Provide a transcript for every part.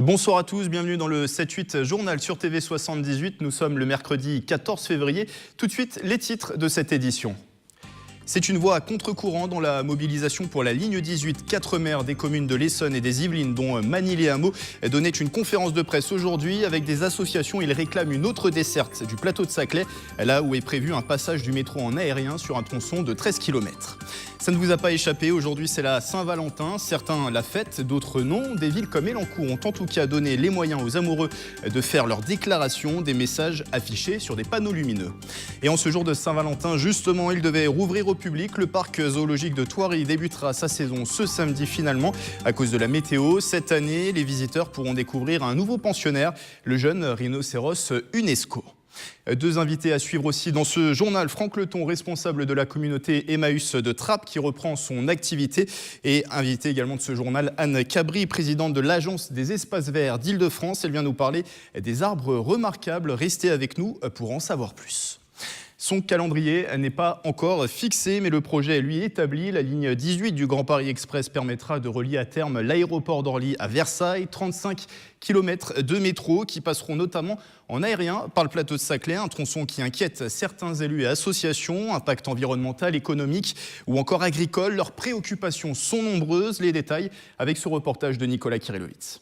Bonsoir à tous, bienvenue dans le 7-8 journal sur TV78. Nous sommes le mercredi 14 février. Tout de suite, les titres de cette édition. C'est une voie à contre-courant dans la mobilisation pour la ligne 18. 4 maires des communes de l'Essonne et des Yvelines, dont Manille-et-Hameaux, donnaient une conférence de presse aujourd'hui. Avec des associations, ils réclament une autre desserte du plateau de Saclay, là où est prévu un passage du métro en aérien sur un tronçon de 13 km. Ça ne vous a pas échappé, aujourd'hui c'est la Saint-Valentin. Certains la fêtent, d'autres non. Des villes comme Élancourt ont en tout cas donné les moyens aux amoureux de faire leur déclaration, des messages affichés sur des panneaux lumineux. Et en ce jour de Saint-Valentin, justement, il devait rouvrir au public. Le parc zoologique de Thoiry débutera sa saison ce samedi finalement à cause de la météo. Cette année, les visiteurs pourront découvrir un nouveau pensionnaire, le jeune rhinocéros UNESCO. Deux invités à suivre aussi dans ce journal. Franck Leton, responsable de la communauté Emmaüs de Trappes, qui reprend son activité. Et invité également de ce journal, Anne Cabri, présidente de l'Agence des espaces verts d'Île-de-France. Elle vient nous parler des arbres remarquables. Restez avec nous pour en savoir plus. Son calendrier n'est pas encore fixé, mais le projet est lui établi. La ligne 18 du Grand Paris Express permettra de relier à terme l'aéroport d'Orly à Versailles. 35 km de métro qui passeront notamment en aérien par le plateau de Saclay, un tronçon qui inquiète certains élus et associations. Impact environnemental, économique ou encore agricole. Leurs préoccupations sont nombreuses. Les détails avec ce reportage de Nicolas Kirillovitz.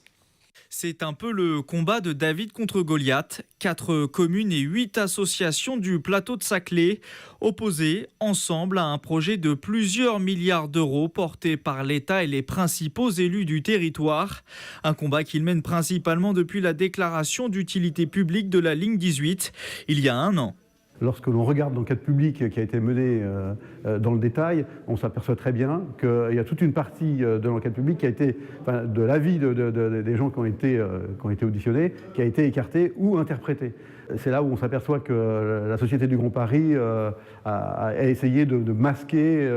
C'est un peu le combat de David contre Goliath. 4 communes et 8 associations du plateau de Saclay opposées ensemble à un projet de plusieurs milliards d'euros porté par l'État et les principaux élus du territoire. Un combat qu'ils mènent principalement depuis la déclaration d'utilité publique de la ligne 18 il y a un an. Lorsque l'on regarde l'enquête publique qui a été menée dans le détail, on s'aperçoit très bien qu'il y a toute une partie de l'enquête publique qui a été, de l'avis des gens qui ont été auditionnés, qui a été écartée ou interprétée. C'est là où on s'aperçoit que la Société du Grand Paris a essayé de masquer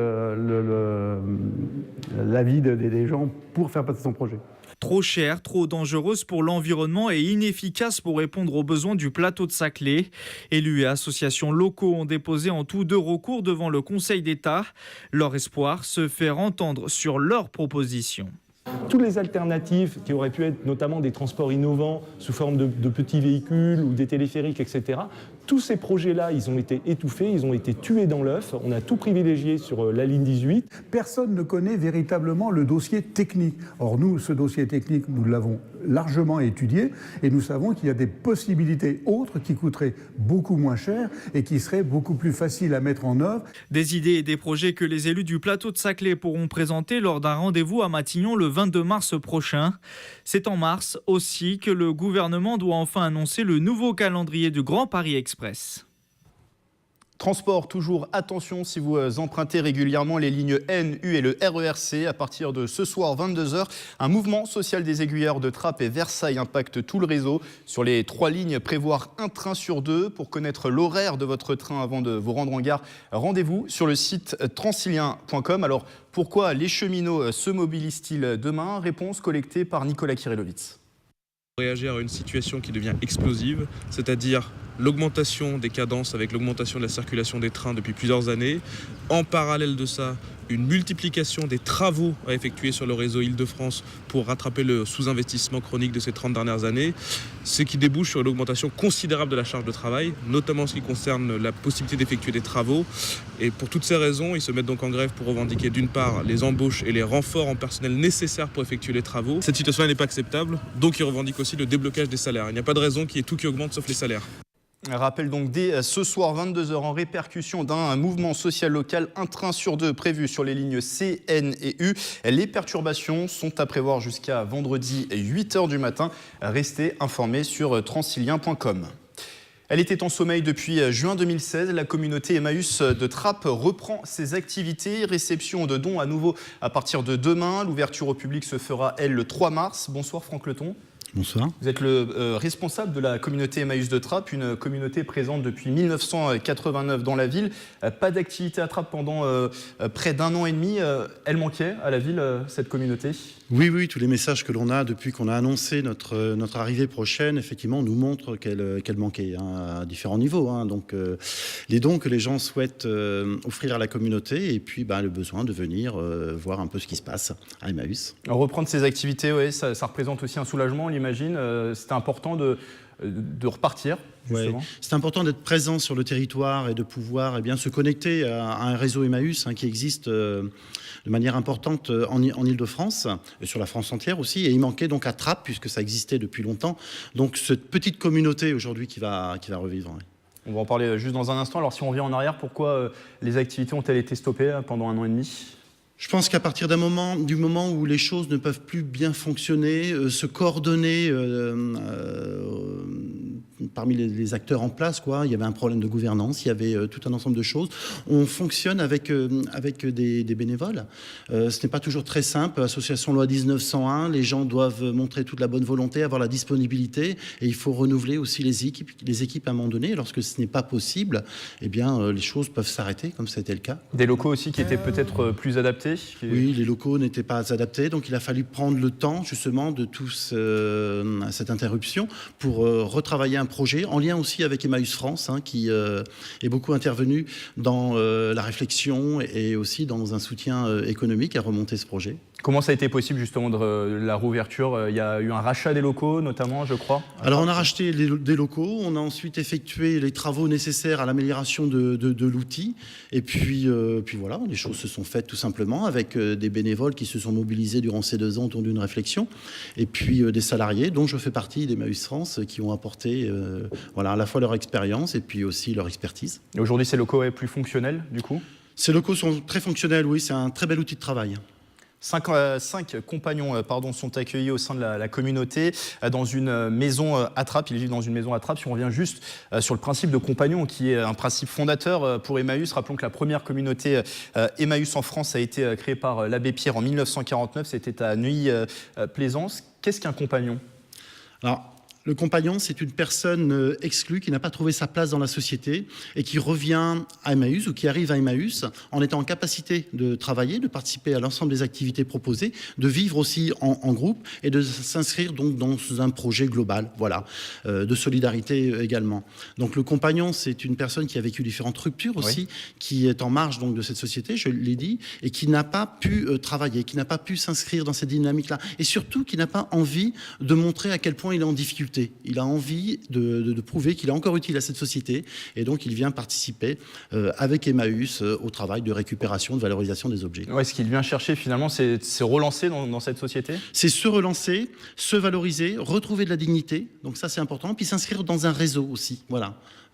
l'avis des gens pour faire passer son projet. Trop chère, trop dangereuse pour l'environnement et inefficace pour répondre aux besoins du plateau de Saclay. Élus et associations locaux ont déposé en tout 2 recours devant le Conseil d'État. Leur espoir, se faire entendre sur leurs propositions. Toutes les alternatives qui auraient pu être notamment des transports innovants sous forme de petits véhicules ou des téléphériques, etc., tous ces projets-là, ils ont été étouffés, ils ont été tués dans l'œuf. On a tout privilégié sur la ligne 18. Personne ne connaît véritablement le dossier technique. Or, nous, ce dossier technique, nous l'avons largement étudié et nous savons qu'il y a des possibilités autres qui coûteraient beaucoup moins cher et qui seraient beaucoup plus faciles à mettre en œuvre. Des idées et des projets que les élus du plateau de Saclay pourront présenter lors d'un rendez-vous à Matignon le 22 mars prochain. C'est en mars aussi que le gouvernement doit enfin annoncer le nouveau calendrier du Grand Paris Express. Transport, toujours attention si vous empruntez régulièrement les lignes N, U et le RERC. À partir de ce soir 22h, un mouvement social des aiguilleurs de Trappes et Versailles impacte tout le réseau. Sur les 3 lignes, prévoir un train sur 2. Pour connaître l'horaire de votre train avant de vous rendre en gare, rendez-vous sur le site transilien.com. Alors pourquoi les cheminots se mobilisent-ils demain? Réponse collectée par Nicolas Kirillovitz. Réagir à une situation qui devient explosive, c'est-à-dire l'augmentation des cadences avec l'augmentation de la circulation des trains depuis plusieurs années. En parallèle de ça, une multiplication des travaux à effectuer sur le réseau Île-de-France pour rattraper le sous-investissement chronique de ces 30 dernières années, ce qui débouche sur l'augmentation considérable de la charge de travail, notamment en ce qui concerne la possibilité d'effectuer des travaux. Et pour toutes ces raisons, ils se mettent donc en grève pour revendiquer d'une part les embauches et les renforts en personnel nécessaires pour effectuer les travaux. Cette situation n'est pas acceptable, donc ils revendiquent aussi le déblocage des salaires. Il n'y a pas de raison qu'il y ait tout qui augmente sauf les salaires. Rappel donc dès ce soir 22h en répercussion d'un mouvement social local, un train sur 2 prévu sur les lignes C, N et U. Les perturbations sont à prévoir jusqu'à vendredi 8h du matin. Restez informés sur transilien.com. Elle était en sommeil depuis juin 2016. La communauté Emmaüs de Trappes reprend ses activités. Réception de dons à nouveau à partir de demain. L'ouverture au public se fera, elle, le 3 mars. Bonsoir Franck Leton. Bonsoir. Vous êtes le responsable de la communauté Emmaüs de Trappes, une communauté présente depuis 1989 dans la ville. Pas d'activité à Trappes pendant près d'1 an et demi. Elle manquait à la ville, cette communauté? Oui, tous les messages que l'on a depuis qu'on a annoncé notre arrivée prochaine, effectivement, nous montrent qu'elle manquait à différents niveaux. Donc, les dons que les gens souhaitent offrir à la communauté et puis le besoin de venir voir un peu ce qui se passe à Emmaüs. Alors, reprendre ces activités, ça représente aussi un soulagement, l'image j'imagine. C'était important de repartir, justement. Ouais. C'est important d'être présent sur le territoire et de pouvoir se connecter à un réseau Emmaüs qui existe de manière importante en Ile-de-France, et sur la France entière aussi. Et il manquait donc à Trappes, puisque ça existait depuis longtemps. Donc cette petite communauté aujourd'hui qui va revivre. Ouais. On va en parler juste dans un instant. Alors si on revient en arrière, pourquoi les activités ont-elles été stoppées pendant 1 an et demi ? Je pense qu'à partir du moment où les choses ne peuvent plus bien fonctionner, se coordonner parmi les acteurs en place, il y avait un problème de gouvernance, il y avait tout un ensemble de choses. On fonctionne avec des bénévoles. Ce n'est pas toujours très simple. Association Loi 1901, les gens doivent montrer toute la bonne volonté, avoir la disponibilité, et il faut renouveler aussi les équipes à un moment donné. Et lorsque ce n'est pas possible, les choses peuvent s'arrêter, comme c'était le cas. Des locaux aussi qui étaient peut-être plus adaptés ? Oui, les locaux n'étaient pas adaptés, donc il a fallu prendre le temps justement de cette interruption pour retravailler un projet en lien aussi avec Emmaüs France, qui est beaucoup intervenu dans la réflexion et aussi dans un soutien économique à remonter ce projet. Comment ça a été possible justement de la réouverture ? Il y a eu un rachat des locaux notamment, je crois. Alors on a racheté des locaux, on a ensuite effectué les travaux nécessaires à l'amélioration de l'outil, et puis voilà, les choses se sont faites tout simplement avec des bénévoles qui se sont mobilisés durant ces 2 ans autour d'une réflexion, et puis des salariés dont je fais partie d'Emmaüs France qui ont apporté à la fois leur expérience et puis aussi leur expertise. Et aujourd'hui ces locaux sont plus fonctionnels du coup ? Ces locaux sont très fonctionnels, oui, c'est un très bel outil de travail. 5 compagnons sont accueillis au sein de la communauté dans une maison à Trappes. Ils vivent dans une maison à Trappes. Si on revient juste sur le principe de compagnon, qui est un principe fondateur pour Emmaüs, rappelons que la première communauté Emmaüs en France a été créée par l'abbé Pierre en 1949. C'était à Neuilly-Plaisance. Qu'est-ce qu'un compagnon ? Alors, le compagnon, c'est une personne exclue qui n'a pas trouvé sa place dans la société et qui revient à Emmaüs ou qui arrive à Emmaüs en étant en capacité de travailler, de participer à l'ensemble des activités proposées, de vivre aussi en groupe et de s'inscrire donc dans un projet global, de solidarité également. Donc le compagnon, c'est une personne qui a vécu différentes ruptures aussi, qui est en marge donc de cette société, je l'ai dit, et qui n'a pas pu travailler, qui n'a pas pu s'inscrire dans cette dynamique-là, et surtout qui n'a pas envie de montrer à quel point il est en difficulté. Il a envie de prouver qu'il est encore utile à cette société, et donc il vient participer avec Emmaüs au travail de récupération, de valorisation des objets. Ouais, ce qu'il vient chercher finalement, c'est se relancer dans cette société ? C'est se relancer, se valoriser, retrouver de la dignité, donc ça c'est important, puis s'inscrire dans un réseau aussi,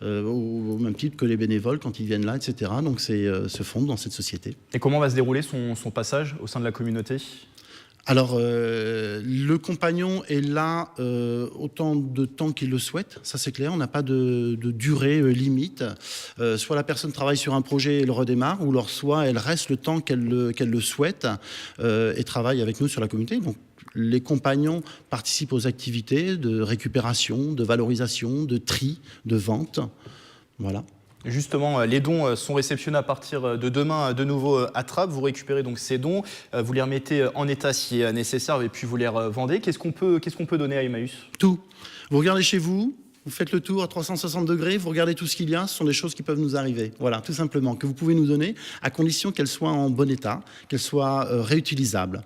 au même titre que les bénévoles quand ils viennent là, etc. Donc c'est se fondre dans cette société. Et comment va se dérouler son passage au sein de la communauté ? Alors, le compagnon est là autant de temps qu'il le souhaite, ça c'est clair, on n'a pas de durée limite. Soit la personne travaille sur un projet et le redémarre, ou soit elle reste le temps qu'elle le souhaite et travaille avec nous sur la communauté. Donc, les compagnons participent aux activités de récupération, de valorisation, de tri, de vente, voilà. Justement, les dons sont réceptionnés à partir de demain de nouveau à Trappes. Vous récupérez donc ces dons, vous les remettez en état si nécessaire et puis vous les revendez. Qu'est-ce qu'on peut donner à Emmaüs ? Tout. Vous regardez chez vous, vous faites le tour à 360 degrés, vous regardez tout ce qu'il y a, ce sont des choses qui peuvent nous arriver. Voilà, tout simplement, que vous pouvez nous donner à condition qu'elles soient en bon état, qu'elles soient réutilisables.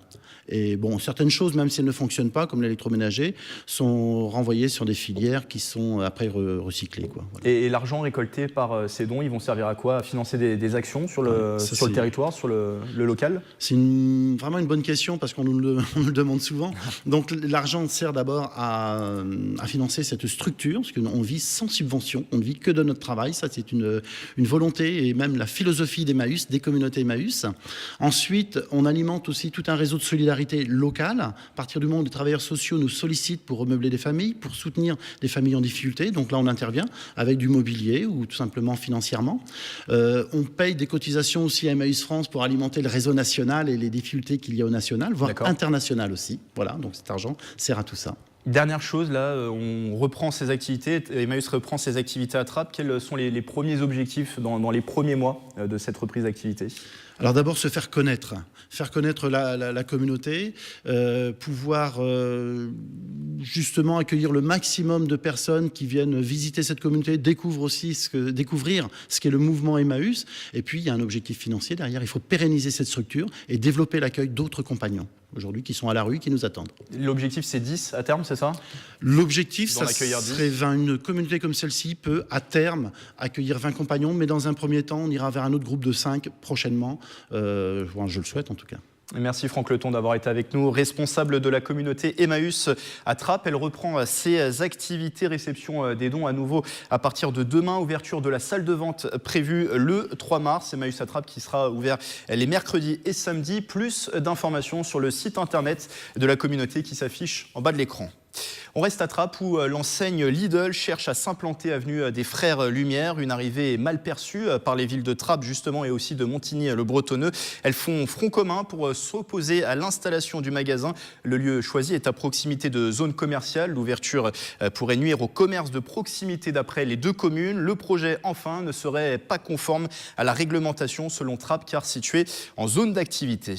Et bon, certaines choses, même si elles ne fonctionnent pas, comme l'électroménager, sont renvoyées sur des filières qui sont après recyclées, Voilà. Et l'argent récolté par ces dons, ils vont servir à quoi ? À financer des actions sur le territoire, sur le local ? C'est vraiment une bonne question parce qu'on nous le demande souvent. Donc l'argent sert d'abord à financer cette structure, parce qu'on vit sans subvention, on ne vit que de notre travail. Ça, c'est une volonté et même la philosophie d'Emmaüs, des communautés Emmaüs. Ensuite, on alimente aussi tout un réseau de solidarité locale. À partir du moment où les travailleurs sociaux nous sollicitent pour remeubler des familles, pour soutenir des familles en difficulté, donc là on intervient avec du mobilier ou tout simplement financièrement. On paye des cotisations aussi à Emmaüs France pour alimenter le réseau national et les difficultés qu'il y a au national, voire international aussi. Voilà, donc cet argent sert à tout ça. Dernière chose, là, on reprend ses activités, Emmaüs reprend ses activités à Trappes. Quels sont les premiers objectifs dans les premiers mois de cette reprise d'activité ? Alors d'abord se faire connaître la communauté, pouvoir justement accueillir le maximum de personnes qui viennent visiter cette communauté, découvrir ce qu'est le mouvement Emmaüs. Et puis il y a un objectif financier derrière, il faut pérenniser cette structure et développer l'accueil d'autres compagnons aujourd'hui qui sont à la rue, qui nous attendent. L'objectif c'est 10 à terme, c'est ça? L'objectif, ça serait 20. Une communauté comme celle-ci peut à terme accueillir 20 compagnons, mais dans un premier temps, on ira vers un autre groupe de 5 prochainement. Je le souhaite en tout cas. Merci Franck Leton d'avoir été avec nous, responsable de la communauté Emmaüs à Trappes. Elle reprend ses activités, réception des dons à nouveau à partir de demain, ouverture de la salle de vente prévue le 3 mars. Emmaüs à Trappes qui sera ouvert les mercredis et samedis. Plus d'informations sur le site internet de la communauté qui s'affiche en bas de l'écran. On reste à Trappes où l'enseigne Lidl cherche à s'implanter avenue des Frères Lumière. Une arrivée mal perçue par les villes de Trappes justement et aussi de Montigny-le-Bretonneux. Elles font front commun pour s'opposer à l'installation du magasin. Le lieu choisi est à proximité de zones commerciales. L'ouverture pourrait nuire au commerce de proximité d'après les deux communes. Le projet enfin ne serait pas conforme à la réglementation selon Trappes car situé en zone d'activité.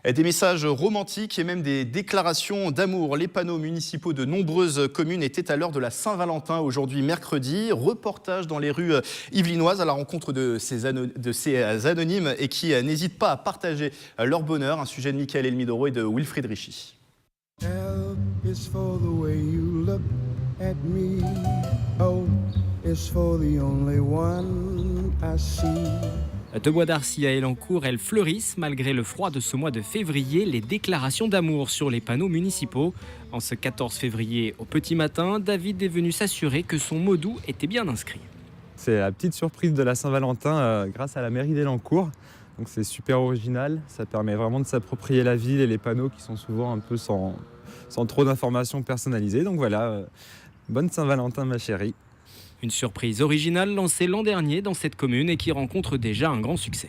Des messages romantiques et même des déclarations d'amour. Les panneaux municipaux de nombreuses communes étaient à l'heure de la Saint-Valentin aujourd'hui mercredi. Reportage dans les rues yvelinoises à la rencontre de ces anonymes et qui n'hésitent pas à partager leur bonheur. Un sujet de Michael Elmidoro et de Wilfried Richy. De Bois d'Arcy à Elancourt, elles fleurissent malgré le froid de ce mois de février, les déclarations d'amour sur les panneaux municipaux. En ce 14 février, au petit matin, David est venu s'assurer que son mot doux était bien inscrit. C'est la petite surprise de la Saint-Valentin grâce à la mairie d'Elancourt. Donc c'est super original, ça permet vraiment de s'approprier la ville et les panneaux qui sont souvent un peu sans trop d'informations personnalisées. Donc voilà, bonne Saint-Valentin ma chérie. Une surprise originale lancée l'an dernier dans cette commune et qui rencontre déjà un grand succès.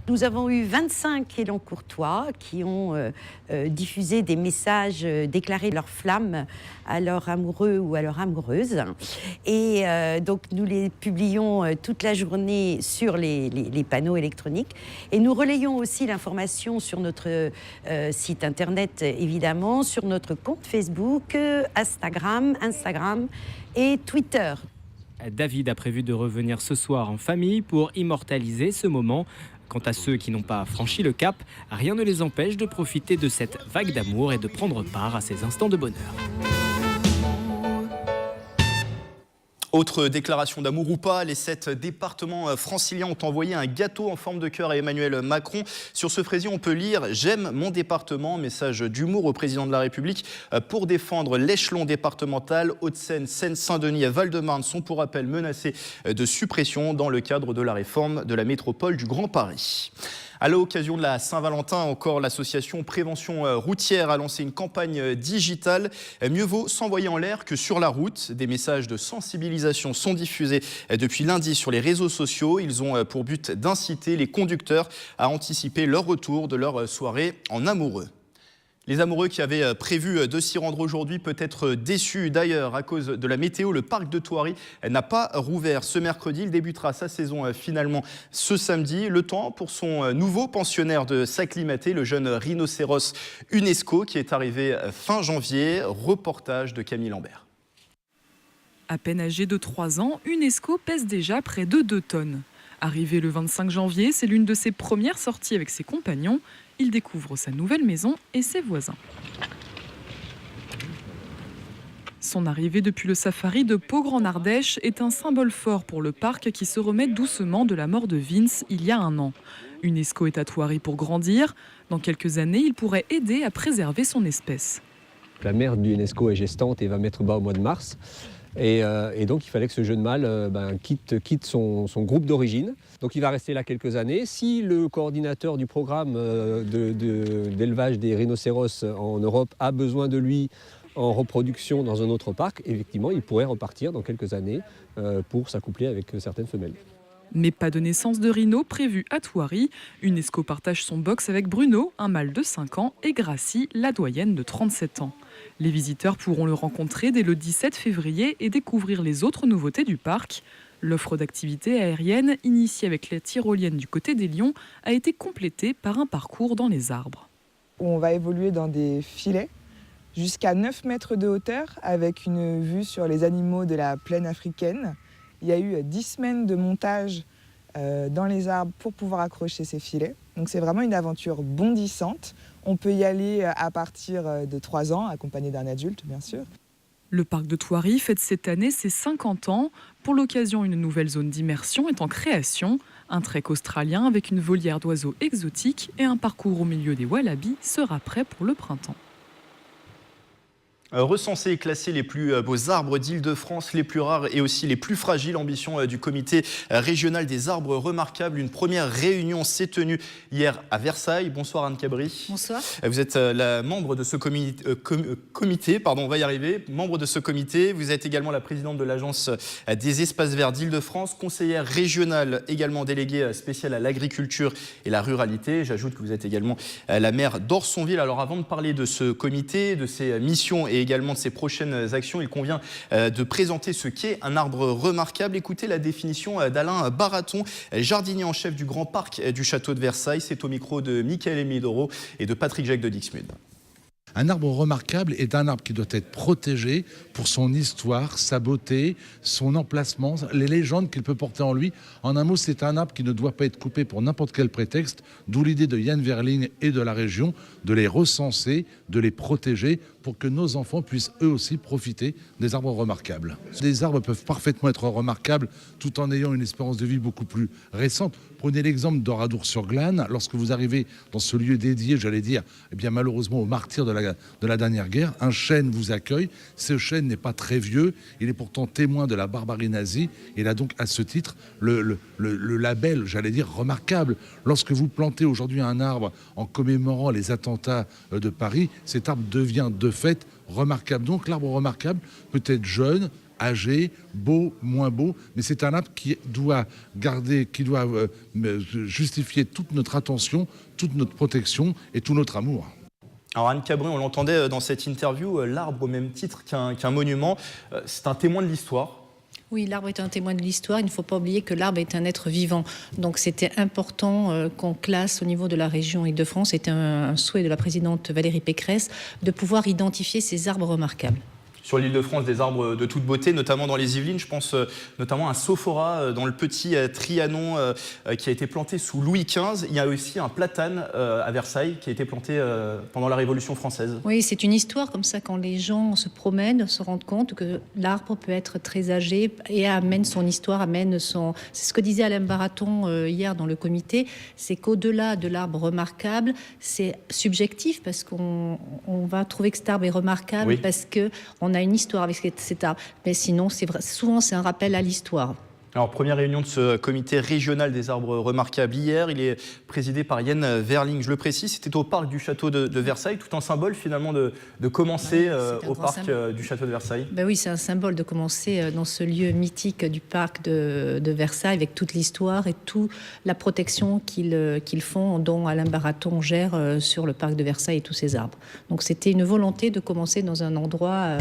Nous avons eu 25 Elancourtois qui ont diffusé des messages, déclaré leur flamme à leur amoureux ou à leur amoureuse. Et donc nous les publions toute la journée sur les panneaux électroniques. Et nous relayons aussi l'information sur notre site internet, évidemment, sur notre compte Facebook, Instagram et Twitter. David a prévu de revenir ce soir en famille pour immortaliser ce moment. Quant à ceux qui n'ont pas franchi le cap, rien ne les empêche de profiter de cette vague d'amour et de prendre part à ces instants de bonheur. Autre déclaration d'amour ou pas, les 7 départements franciliens ont envoyé un gâteau en forme de cœur à Emmanuel Macron. Sur ce fraisier, on peut lire « J'aime mon département », message d'humour au président de la République pour défendre l'échelon départemental. Hauts-de-Seine, Seine-Saint-Denis et Val-de-Marne sont pour rappel menacés de suppression dans le cadre de la réforme de la métropole du Grand Paris. À l'occasion de la Saint-Valentin, encore l'association Prévention Routière a lancé une campagne digitale. Mieux vaut s'envoyer en l'air que sur la route. Des messages de sensibilisation sont diffusés depuis lundi sur les réseaux sociaux. Ils ont pour but d'inciter les conducteurs à anticiper leur retour de leur soirée en amoureux. Les amoureux qui avaient prévu de s'y rendre aujourd'hui peuvent être déçus. D'ailleurs, à cause de la météo, le parc de Thoiry n'a pas rouvert ce mercredi. Il débutera sa saison finalement ce samedi. Le temps pour son nouveau pensionnaire de s'acclimater, le jeune rhinocéros UNESCO qui est arrivé fin janvier. Reportage de Camille Lambert. À peine âgé de 3 ans, UNESCO pèse déjà près de 2 tonnes. Arrivé le 25 janvier, c'est l'une de ses premières sorties avec ses compagnons. Il découvre sa nouvelle maison et ses voisins. Son arrivée depuis le safari de Pau en Ardèche est un symbole fort pour le parc qui se remet doucement de la mort de Vince il y a 1 an. UNESCO est à Thoiry pour grandir. Dans quelques années, il pourrait aider à préserver son espèce. La mère du UNESCO est gestante et va mettre bas au mois de mars. Et donc il fallait que ce jeune mâle quitte son groupe d'origine. Donc il va rester là quelques années. Si le coordinateur du programme d'élevage des rhinocéros en Europe a besoin de lui en reproduction dans un autre parc, effectivement il pourrait repartir dans quelques années pour s'accoupler avec certaines femelles. Mais pas de naissance de rhino prévue à Thoiry. UNESCO partage son box avec Bruno, un mâle de 5 ans, et Gracie, la doyenne de 37 ans. Les visiteurs pourront le rencontrer dès le 17 février et découvrir les autres nouveautés du parc. L'offre d'activités aériennes, initiée avec la tyrolienne du côté des Lions, a été complétée par un parcours dans les arbres. On va évoluer dans des filets jusqu'à 9 mètres de hauteur avec une vue sur les animaux de la plaine africaine. Il y a eu 10 semaines de montage dans les arbres pour pouvoir accrocher ces filets. Donc c'est vraiment une aventure bondissante. On peut y aller à partir de 3 ans, accompagné d'un adulte bien sûr. Le parc de Thoiry fête cette année ses 50 ans. Pour l'occasion, une nouvelle zone d'immersion est en création. Un trek australien avec une volière d'oiseaux exotiques et un parcours au milieu des wallabies sera prêt pour le printemps. Recenser et classer les plus beaux arbres d'Île-de-France, les plus rares et aussi les plus fragiles. Ambition du comité régional des arbres remarquables. Une première réunion s'est tenue hier à Versailles. Bonsoir Anne Cabri. Bonsoir. Vous êtes la membre de ce comité, on va y arriver, membre de ce comité. Vous êtes également la présidente de l'Agence des espaces verts d'Île-de-France, conseillère régionale, également déléguée spéciale à l'agriculture et la ruralité. J'ajoute que vous êtes également la maire d'Orsonville. Alors avant de parler de ce comité, de ses missions et également de ses prochaines actions, il convient de présenter ce qu'est un arbre remarquable. Écoutez la définition d'Alain Baraton, jardinier en chef du Grand Parc du Château de Versailles. C'est au micro de Michael Emidoro et de Patrick Jacques de Dixmude. Un arbre remarquable est un arbre qui doit être protégé pour son histoire, sa beauté, son emplacement, les légendes qu'il peut porter en lui. En un mot, c'est un arbre qui ne doit pas être coupé pour n'importe quel prétexte, d'où l'idée de Yann Verling et de la région de les recenser, de les protéger pour que nos enfants puissent eux aussi profiter des arbres remarquables. Les arbres peuvent parfaitement être remarquables tout en ayant une espérance de vie beaucoup plus récente. Prenez l'exemple d'Oradour-sur-Glane. Lorsque vous arrivez dans ce lieu dédié, j'allais dire, eh bien malheureusement aux martyrs de la dernière guerre, un chêne vous accueille. Ce chêne n'est pas très vieux, il est pourtant témoin de la barbarie nazie. Il a donc à ce titre le label, j'allais dire, remarquable. Lorsque vous plantez aujourd'hui un arbre en commémorant les attentats de Paris, cet arbre devient de fait remarquable. Donc l'arbre remarquable peut être jeune, âgé, beau, moins beau, mais c'est un arbre qui doit justifier toute notre attention, toute notre protection et tout notre amour. Alors Anne Cabri, on l'entendait dans cette interview, l'arbre au même titre qu'un monument, c'est un témoin de l'histoire. Oui, l'arbre est un témoin de l'histoire. Il ne faut pas oublier que l'arbre est un être vivant. Donc c'était important qu'on classe au niveau de la région Île-de-France. C'était un souhait de la présidente Valérie Pécresse de pouvoir identifier ces arbres remarquables. Sur l'Île-de-France, des arbres de toute beauté, notamment dans les Yvelines. Je pense notamment à un sophora dans le petit Trianon qui a été planté sous Louis XV. Il y a aussi un platane à Versailles qui a été planté pendant la Révolution française. Oui, c'est une histoire comme ça. Quand les gens se promènent, se rendent compte que l'arbre peut être très âgé et amène son histoire, C'est ce que disait Alain Baraton hier dans le comité. C'est qu'au-delà de l'arbre remarquable, c'est subjectif parce qu'on va trouver que cet arbre est remarquable parce qu'on a une histoire avec cet arbre. Mais sinon, souvent, c'est un rappel à l'histoire. Alors, première réunion de ce comité régional des arbres remarquables hier. Il est présidé par Yann Verling. Je le précise, c'était au parc du château de Versailles, tout un symbole finalement de commencer au parc du château de Versailles. Ben oui, c'est un symbole de commencer dans ce lieu mythique du parc de Versailles avec toute l'histoire et toute la protection qu'ils font, dont Alain Baraton gère sur le parc de Versailles et tous ces arbres. Donc c'était une volonté de commencer dans un endroit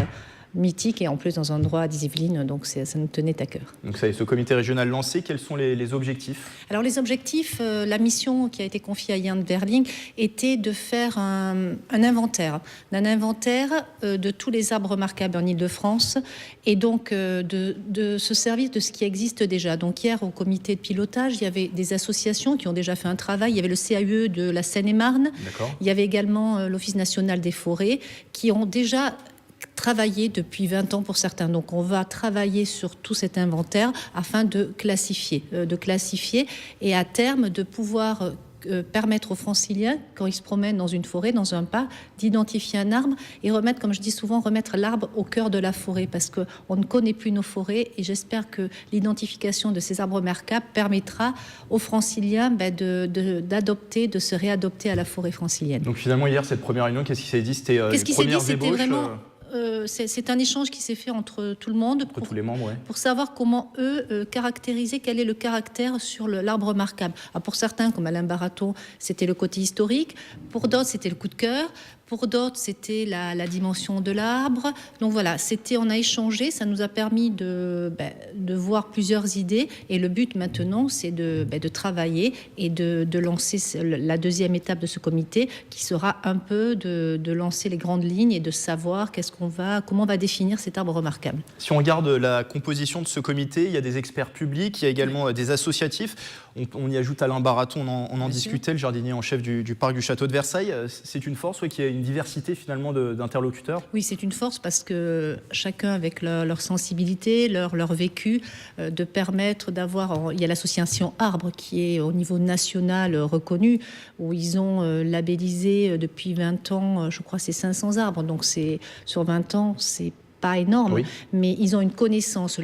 mythique et en plus dans un endroit des Yvelines, donc ça nous tenait à cœur. Donc ça y est, ce comité régional lancé, quels sont les objectifs ? Alors les objectifs, la mission qui a été confiée à Yann Verling était de faire un inventaire de tous les arbres remarquables en Île-de-France et donc de se servir de ce qui existe déjà. Donc hier au comité de pilotage, il y avait des associations qui ont déjà fait un travail, il y avait le CAE de la Seine-et-Marne, il y avait également l'Office national des forêts qui ont déjà travaillé depuis 20 ans pour certains. Donc on va travailler sur tout cet inventaire afin de classifier et à terme de pouvoir permettre aux Franciliens, quand ils se promènent dans une forêt, dans un parc, d'identifier un arbre et remettre, comme je dis souvent, remettre l'arbre au cœur de la forêt parce qu'on ne connaît plus nos forêts et j'espère que l'identification de ces arbres remarquables permettra aux Franciliens d'adopter, de se réadopter à la forêt francilienne. Donc finalement hier, cette première réunion, qu'est-ce qui s'est dit ? C'était les premières ébauches c'est un échange qui s'est fait entre tout le monde, entre tous les membres, pour savoir comment eux caractériser quel est le caractère sur l'arbre remarquable. Alors pour certains, comme Alain Baraton, c'était le côté historique. Pour d'autres, c'était le coup de cœur. Pour d'autres, c'était la dimension de l'arbre. Donc voilà, on a échangé, ça nous a permis de voir plusieurs idées. Et le but maintenant, c'est de travailler et de lancer la deuxième étape de ce comité, qui sera un peu de lancer les grandes lignes et de savoir comment on va définir cet arbre remarquable. Si on regarde la composition de ce comité, il y a des experts publics, il y a également des associatifs. On y ajoute Alain Baraton, on en discutait, le jardinier en chef du parc du château de Versailles. C'est une force qu'il y ait une diversité finalement d'interlocuteurs? Oui, c'est une force parce que chacun avec leur sensibilité, leur vécu, de permettre d'avoir... Il y a l'association Arbre qui est au niveau national reconnue, où ils ont labellisé depuis 20 ans, je crois c'est 500 arbres. Donc sur 20 ans, c'est pas énorme, oui. Mais ils ont une connaissance.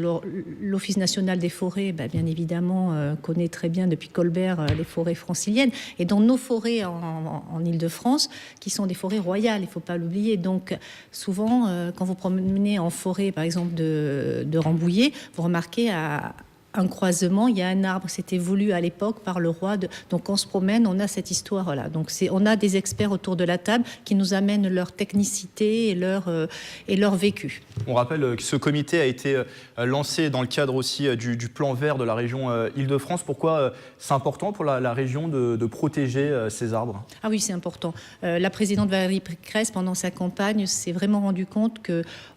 L'Office national des forêts, bien évidemment, connaît très bien depuis Colbert les forêts franciliennes. Et dans nos forêts en Île-de-France, qui sont des forêts royales, il ne faut pas l'oublier. Donc souvent, quand vous promenez en forêt, par exemple de Rambouillet, vous remarquez à un croisement, il y a un arbre, c'était voulu à l'époque par le roi. Donc on se promène, on a cette histoire-là. Donc on a des experts autour de la table qui nous amènent leur technicité et leur vécu. On rappelle que ce comité a été lancé dans le cadre aussi du plan vert de la région Île-de-France. Pourquoi c'est important pour la région de protéger ces arbres? Ah oui, c'est important. La présidente Valérie Pécresse, pendant sa campagne, s'est vraiment rendue compte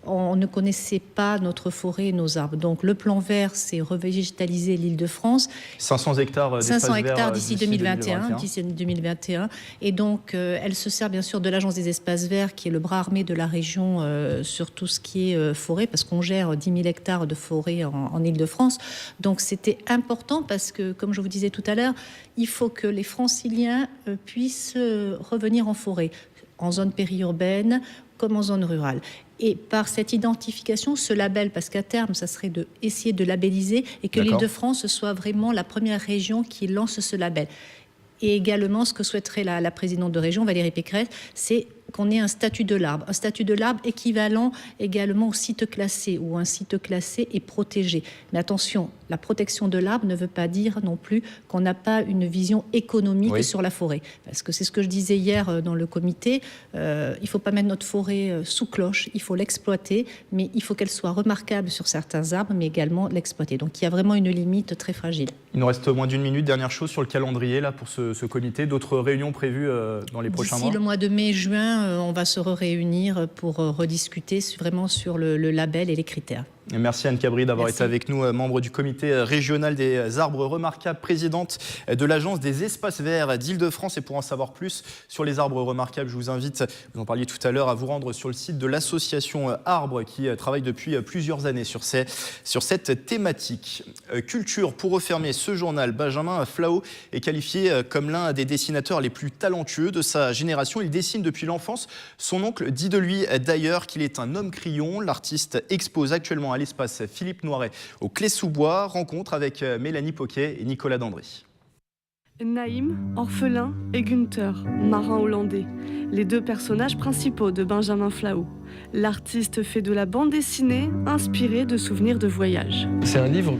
qu'on ne connaissait pas notre forêt et nos arbres. Donc le plan vert, c'est revégétaliser l'Île-de-France. 500 hectares d'ici 2021. Et donc, elle se sert bien sûr de l'Agence des espaces verts, qui est le bras armé de la région sur tout ce qui est forêt, parce qu'on gère 10 000 hectares de forêt en Île-de-France. Donc, c'était important parce que, comme je vous disais tout à l'heure, il faut que les Franciliens puissent revenir en forêt, en zone périurbaine comme en zone rurale. Et par cette identification, ce label, parce qu'à terme, ça serait d'essayer de labelliser et que l'Île-de-France soit vraiment la première région qui lance ce label. Et également, ce que souhaiterait la présidente de région, Valérie Pécresse, c'est qu'on ait un statut de l'arbre. Un statut de l'arbre équivalent également au site classé, où un site classé est protégé. Mais attention, la protection de l'arbre ne veut pas dire non plus qu'on n'a pas une vision économique sur la forêt. Parce que c'est ce que je disais hier dans le comité, il ne faut pas mettre notre forêt sous cloche, il faut l'exploiter, mais il faut qu'elle soit remarquable sur certains arbres, mais également l'exploiter. Donc il y a vraiment une limite très fragile. Il nous reste moins d'une minute. Dernière chose sur le calendrier là, pour ce comité. D'autres réunions prévues dans les prochains mois? D'ici le mois de mai-juin, on va se réunir pour rediscuter vraiment sur le label et les critères. Et merci Anne Cabri d'avoir été avec nous, membre du comité régional des arbres remarquables, présidente de l'Agence des espaces verts d'Île-de-France. Et pour en savoir plus sur les arbres remarquables, je vous invite, vous en parliez tout à l'heure, à vous rendre sur le site de l'association Arbre qui travaille depuis plusieurs années sur cette thématique. Culture, pour refermer ce journal, Benjamin Flao est qualifié comme l'un des dessinateurs les plus talentueux de sa génération. Il dessine depuis l'enfance. Son oncle dit de lui d'ailleurs qu'il est un homme crayon. L'artiste expose actuellement à l'espace Philippe Noiret au Clé-sous-Bois. Rencontre avec Mélanie Poquet et Nicolas Dandry. Naïm, orphelin, et Günther, marin hollandais, les deux personnages principaux de Benjamin Flao. L'artiste fait de la bande dessinée inspirée de souvenirs de voyage. C'est un livre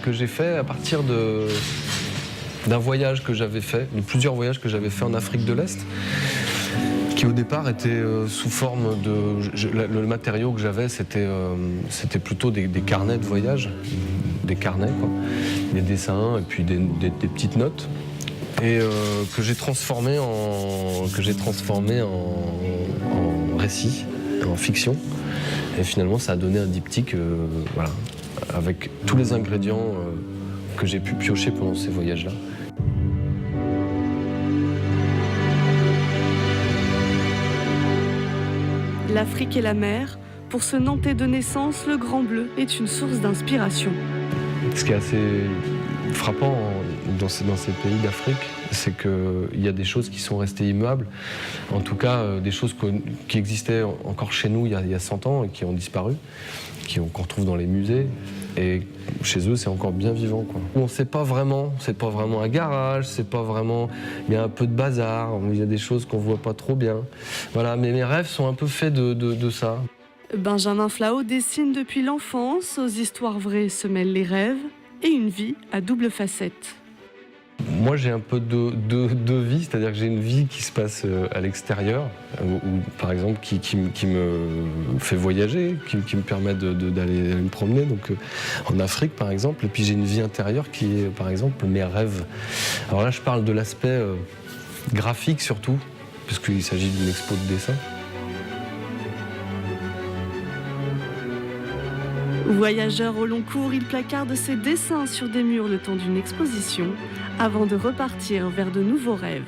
que j'ai fait à partir d'un voyage que j'avais fait, de plusieurs voyages que j'avais fait en Afrique de l'Est, qui au départ était sous forme de... Le matériau que j'avais, c'était plutôt des carnets de voyage, des carnets, quoi, des dessins et puis des petites notes, et que j'ai transformé en récit, en fiction. Et finalement, ça a donné un diptyque, voilà, avec tous les ingrédients que j'ai pu piocher pendant ces voyages-là. L'Afrique et la mer, pour ce Nantais de naissance, le Grand Bleu est une source d'inspiration. Ce qui est assez frappant dans ces pays d'Afrique, c'est qu'il y a des choses qui sont restées immuables, en tout cas des choses qui existaient encore chez nous il y a 100 ans et qui ont disparu, qu'on retrouve dans les musées. Et chez eux, c'est encore bien vivant, quoi. Bon, c'est pas vraiment un garage, c'est pas vraiment... Il y a un peu de bazar, il y a des choses qu'on voit pas trop bien. Voilà, mais mes rêves sont un peu faits de ça. Benjamin Flao dessine depuis l'enfance. Aux histoires vraies se mêlent les rêves et une vie à double facette. Moi, j'ai un peu de vie, c'est-à-dire que j'ai une vie qui se passe à l'extérieur, ou par exemple qui me fait voyager, qui me permet d'aller me promener, donc en Afrique par exemple, et puis j'ai une vie intérieure qui est par exemple mes rêves. Alors là, je parle de l'aspect graphique surtout, puisqu'il s'agit d'une expo de dessin. Voyageur au long cours, il placarde ses dessins sur des murs le temps d'une exposition avant de repartir vers de nouveaux rêves.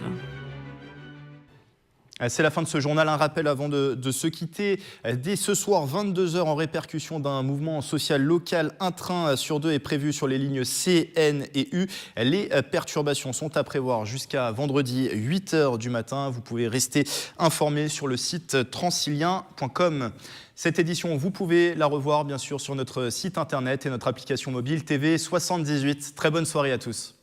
C'est la fin de ce journal. Un rappel avant de se quitter. Dès ce soir, 22h, en répercussion d'un mouvement social local, un train sur deux est prévu sur les lignes C, N et U. Les perturbations sont à prévoir jusqu'à vendredi 8h du matin. Vous pouvez rester informé sur le site transilien.com. Cette édition, vous pouvez la revoir bien sûr sur notre site internet et notre application mobile TV78. Très bonne soirée à tous.